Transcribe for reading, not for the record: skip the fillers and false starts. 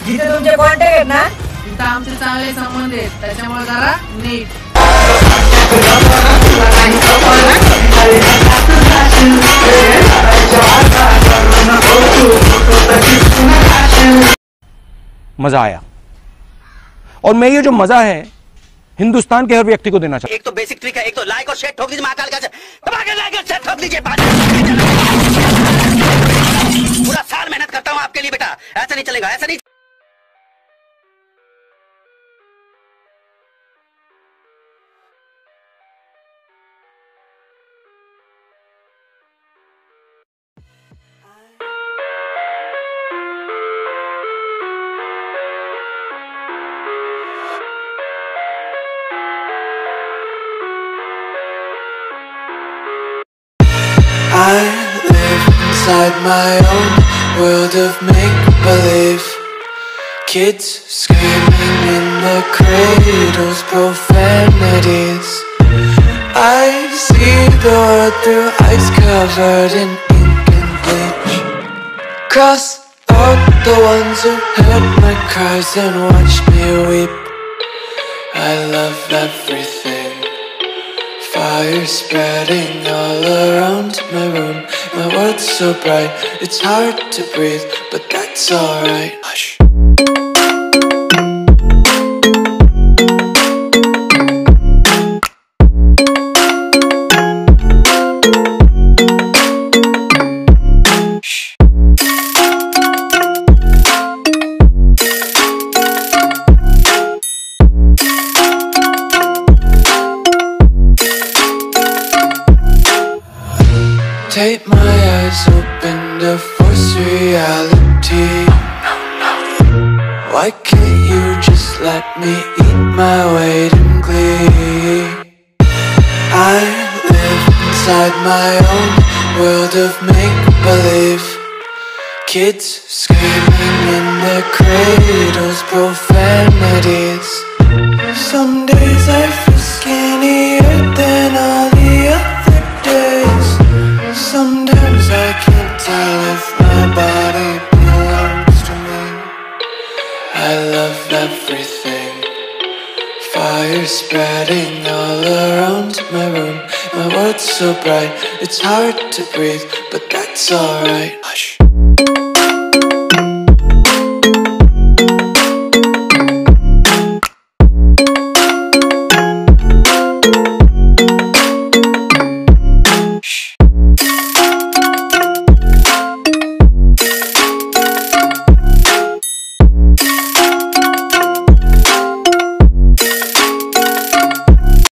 जिथे तुमचे कॉन्टॅक्ट आहेत ना तिथं आमचे चांगले संबंध आहेत, त्याच्यामुळे जरा नीट. मजा आया और मैं ये जो मजा है हिंदुस्तान के हर व्यक्ति को देना चाहता हूं। एक तो बेसिक ट्रिक है, एक तो लाइक और शेयर ठोक दीजिए, महाकाल का लाइक और शेयर ठोक दीजिए। पूरा साल मेहनत करता हूँ आपके लिए बेटा, ऐसा नहीं चलेगा, ऐसा नहीं। I live inside my own world of make-believe. Kids screaming in the cradles, profanities. I see the world through ice covered in ink and bleach. Cross out the ones who heard my cries and watched me weep. I love everything. Fire spreading all around my room. My world's so bright, it's hard to breathe, but that's alright. Hush. Take my eyes open to force reality. Why can't you just let me eat my weight in glee? I live inside my own world of make-believe. Kids screaming in their cradles, profanities. Some days I feel skinnier than all the other days. Sometimes I can't tell if my body belongs to me. I love everything. Fire spreading all around my room. My world's so bright, it's hard to breathe, but that's alright. Hush.